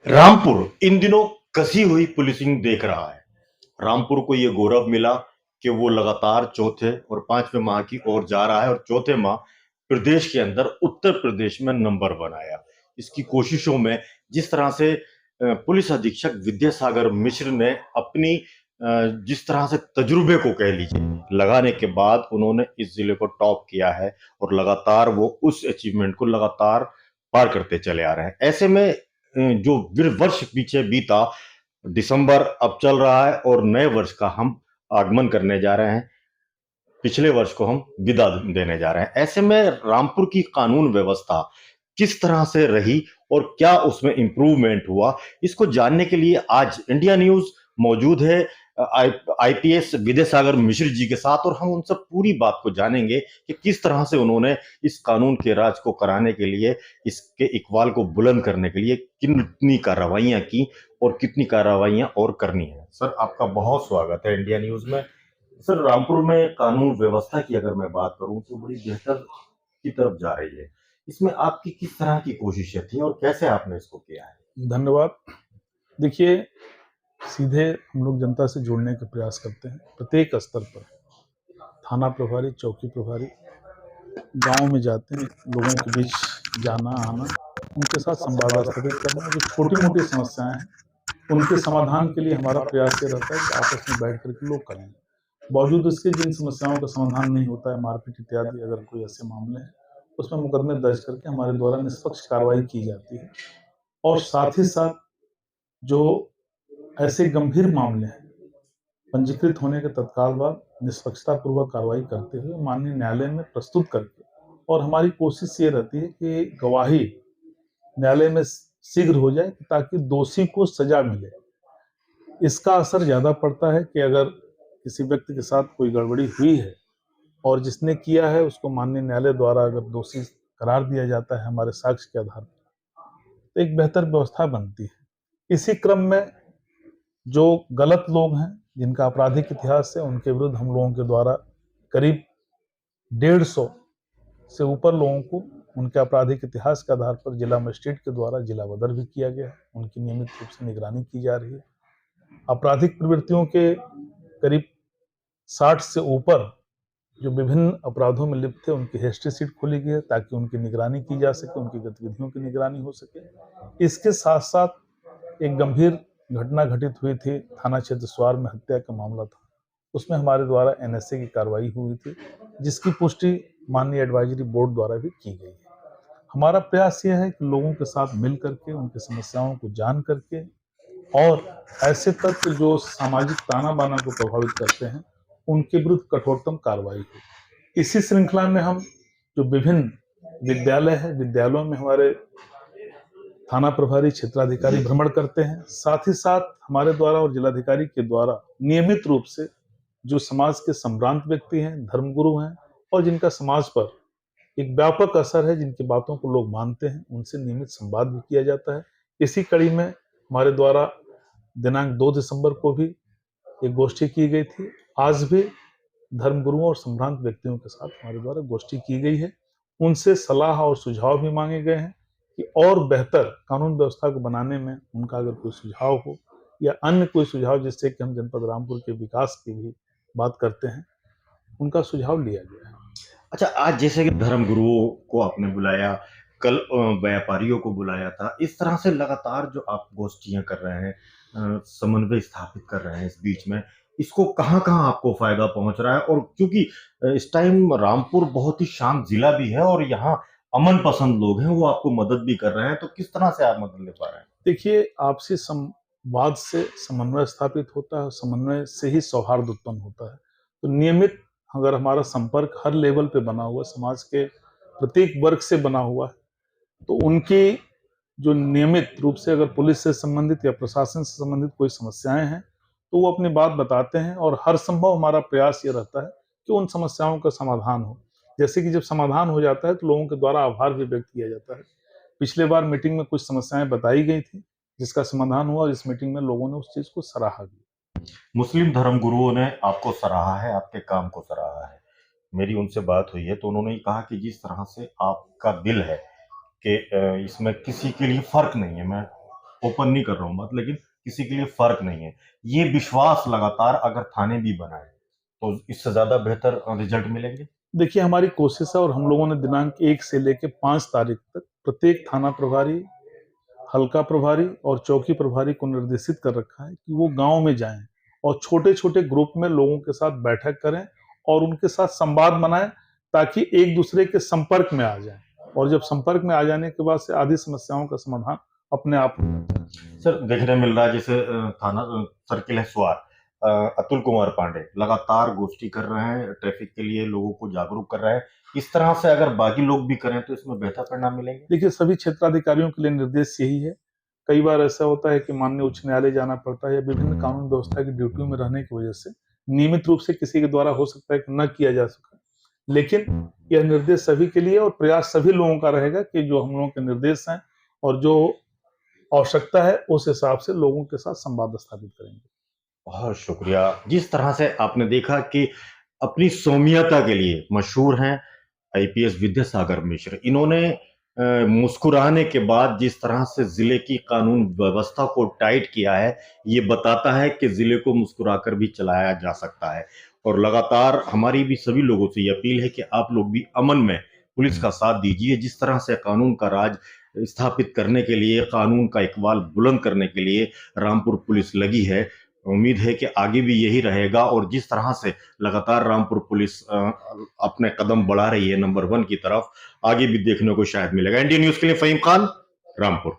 रामपुर इन दिनों कसी हुई पुलिसिंग देख रहा है। रामपुर को ये गौरव मिला कि वो लगातार चौथे और पांचवें माह की ओर जा रहा है और चौथे माह प्रदेश के अंदर उत्तर प्रदेश में नंबर बनाया। इसकी कोशिशों में जिस तरह से पुलिस अधीक्षक विद्यासागर मिश्र ने अपनी जिस तरह से तजुर्बे को कह लीजिए लगाने के बाद उन्होंने इस जिले को टॉप किया है और लगातार वो उस अचीवमेंट को लगातार पार करते चले आ रहे हैं। ऐसे में जो वर्ष पीछे बीता, दिसंबर अब चल रहा है और नए वर्ष का हम आगमन करने जा रहे हैं। पिछले वर्ष को हम विदा देने जा रहे हैं। ऐसे में रामपुर की कानून व्यवस्था किस तरह से रही और क्या उसमें इंप्रूवमेंट हुआ, इसको जानने के लिए आज इंडिया न्यूज मौजूद है आईपीएस विद्यासागर मिश्र जी के साथ और हम उनसे पूरी बात को जानेंगे कि किस तरह से उन्होंने इस कानून के राज को कराने के लिए, इसके इकबाल को बुलंद करने के लिए कितनी कार्रवाइयां की और कितनी कार्रवाइयां और करनी है। सर, आपका बहुत स्वागत है इंडिया न्यूज में। सर, रामपुर में कानून व्यवस्था की अगर मैं बात करूं तो बड़ी बेहतर की तरफ जा रही है। इसमें आपकी किस तरह की कोशिशें थी और कैसे आपने इसको किया है? धन्यवाद। देखिए, सीधे हम लोग जनता से जुड़ने का प्रयास करते हैं। प्रत्येक स्तर पर थाना प्रभारी, चौकी प्रभारी गांव में जाते हैं, लोगों के बीच जाना आना, उनके साथ संवाद स्थापित करना। जो छोटी मोटी समस्याएं हैं उनके समाधान के लिए हमारा प्रयास ये रहता है कि आपस में बैठ करके लोग करें। बावजूद इसके जिन समस्याओं का समाधान नहीं होता है, मारपीट इत्यादि अगर कोई ऐसे मामले हैं, उसमें मुकदमे दर्ज करके हमारे द्वारा निष्पक्ष कार्रवाई की जाती है। और साथ ही साथ जो ऐसे गंभीर मामले हैं, पंजीकृत होने के तत्काल बाद निष्पक्षता पूर्वक कार्रवाई करते हुए माननीय न्यायालय में प्रस्तुत करके, और हमारी कोशिश ये रहती है कि गवाही न्यायालय में शीघ्र हो जाए ताकि दोषी को सजा मिले। इसका असर ज्यादा पड़ता है कि अगर किसी व्यक्ति के साथ कोई गड़बड़ी हुई है और जिसने किया है उसको माननीय न्यायालय द्वारा अगर दोषी करार दिया जाता है हमारे साक्ष्य के आधार पर, तो एक बेहतर व्यवस्था बनती है। इसी क्रम में जो गलत लोग हैं, जिनका आपराधिक इतिहास है, उनके विरुद्ध हम लोगों के द्वारा करीब 150 से ऊपर लोगों को उनके आपराधिक इतिहास के आधार पर जिला मजिस्ट्रेट के द्वारा जिला बदर भी किया गया है। उनकी नियमित रूप से निगरानी की जा रही है। आपराधिक प्रवृत्तियों के करीब 60 से ऊपर जो विभिन्न अपराधों में लिप्त थे, उनकी हिस्ट्री सीट खोली गई है ताकि उनकी निगरानी की जा सके, उनकी गतिविधियों की निगरानी हो सके। इसके साथ साथ एक गंभीर घटना घटित हुई थी, थाना क्षेत्र स्वार में हत्या का मामला था। उसमें हमारे द्वारा एनएसए की कार्रवाई हुई थी, जिसकी पुष्टि माननीय एडवाइजरी बोर्ड द्वारा भी की गई है। हमारा प्रयास यह है कि लोगों के साथ मिल करके, उनकी समस्याओं को जान करके और ऐसे तत्व जो सामाजिक ताना बाना को प्रभावित करते हैं, उनके विरुद्ध कठोरतम कार्रवाई हो। इसी श्रृंखला में हम जो विभिन्न विद्यालय है, विद्यालयों में हमारे थाना प्रभारी, क्षेत्राधिकारी भ्रमण करते हैं। साथ ही साथ हमारे द्वारा और जिलाधिकारी के द्वारा नियमित रूप से जो समाज के संभ्रांत व्यक्ति हैं, धर्मगुरु हैं और जिनका समाज पर एक व्यापक असर है, जिनकी बातों को लोग मानते हैं, उनसे नियमित संवाद भी किया जाता है। इसी कड़ी में हमारे द्वारा दिनांक 2 दिसंबर को भी एक गोष्ठी की गई थी। आज भी धर्मगुरुओं और संभ्रांत व्यक्तियों के साथ हमारे द्वारा गोष्ठी की गई है। उनसे सलाह और सुझाव भी मांगे गए हैं कि और बेहतर कानून व्यवस्था को बनाने में उनका अगर कोई सुझाव हो या अन्य कोई सुझाव जिससे कि हम जनपद रामपुर के विकास की भी बात करते हैं, उनका सुझाव लिया गया है। अच्छा, आज जैसे कि धर्म गुरुओं को आपने बुलाया, कल व्यापारियों को बुलाया था, इस तरह से लगातार जो आप गोष्ठियां कर रहे हैं, समन्वय स्थापित कर रहे हैं इस बीच में, इसको कहाँ कहाँ आपको फायदा पहुंच रहा है? और क्योंकि इस टाइम रामपुर बहुत ही शांत जिला भी है और यहाँ अमन पसंद लोग हैं, वो आपको मदद भी कर रहे हैं, तो किस तरह से आप मदद ले पा रहे हैं? देखिए, आपसी संवाद से समन्वय स्थापित होता है, समन्वय से ही सौहार्द उत्पन्न होता है। तो नियमित अगर हमारा संपर्क हर लेवल पे बना हुआ, समाज के प्रत्येक वर्ग से बना हुआ है, तो उनकी जो नियमित रूप से अगर पुलिस से संबंधित या प्रशासन से संबंधित कोई समस्याएं हैं, तो वो अपनी बात बताते हैं और हर संभव हमारा प्रयास ये रहता है कि उन समस्याओं का समाधान हो। जैसे कि जब समाधान हो जाता है तो लोगों के द्वारा आभार भी व्यक्त किया जाता है। पिछले बार मीटिंग में कुछ समस्याएं बताई गई थी, जिसका समाधान हुआ और इस मीटिंग में लोगों ने उस चीज को सराहा भी। मुस्लिम धर्म गुरुओं ने आपको सराहा है, आपके काम को सराहा है। मेरी उनसे बात हुई है तो उन्होंने ये कहा कि जिस तरह से आपका दिल है कि इसमें किसी के लिए फर्क नहीं है। मैं ओपन नहीं कर रहा हूँ बात, लेकिन किसी के लिए फर्क नहीं है। ये विश्वास लगातार अगर थाने भी बनाए तो इससे ज्यादा बेहतर रिजल्ट मिलेंगे। देखिए, हमारी कोशिश है और हम लोगों ने दिनांक 1 से लेकर 5 तारीख तक प्रत्येक थाना प्रभारी, हल्का प्रभारी और चौकी प्रभारी को निर्देशित कर रखा है कि वो गांव में जाएं और छोटे-छोटे ग्रुप में लोगों के साथ बैठक करें और उनके साथ संवाद बनाएं, ताकि एक दूसरे के संपर्क में आ जाएं, और जब संपर्क में आ जाने के बाद से आधी समस्याओं का समाधान अपने आप हो जाता है। सर, देखने मिल रहा है जैसे थाना सर्किल है स्वार, अतुल कुमार पांडे लगातार गोष्ठी कर रहे हैं, ट्रैफिक के लिए लोगों को जागरूक कर रहे हैं। इस तरह से अगर बाकी लोग भी करें तो इसमें बेहतर परिणाम मिलेंगे। देखिए, सभी क्षेत्राधिकारियों के लिए निर्देश यही है। कई बार ऐसा होता है कि माननीय उच्च न्यायालय जाना पड़ता है या विभिन्न कानून व्यवस्था की ड्यूटी में रहने की वजह से नियमित रूप से किसी के द्वारा हो सकता है कि न किया जा सके, लेकिन यह निर्देश सभी के लिए और प्रयास सभी लोगों का रहेगा कि जो हम लोगों के निर्देश हैं और जो आवश्यकता है उस हिसाब से लोगों के साथ संवाद स्थापित करेंगे। बहुत शुक्रिया। जिस तरह से आपने देखा कि अपनी सौम्यता के लिए मशहूर हैं आईपीएस विद्यासागर मिश्र, इन्होंने मुस्कुराने के बाद जिस तरह से जिले की कानून व्यवस्था को टाइट किया है, ये बताता है कि जिले को मुस्कुराकर भी चलाया जा सकता है। और लगातार हमारी भी सभी लोगों से ये अपील है कि आप लोग भी अमन में पुलिस का साथ दीजिए। जिस तरह से कानून का राज स्थापित करने के लिए, कानून का इकबाल बुलंद करने के लिए रामपुर पुलिस लगी है, उम्मीद है कि आगे भी यही रहेगा। और जिस तरह से लगातार रामपुर पुलिस अपने कदम बढ़ा रही है नंबर 1 की तरफ, आगे भी देखने को शायद मिलेगा। इंडिया न्यूज के लिए फहीम खान, रामपुर।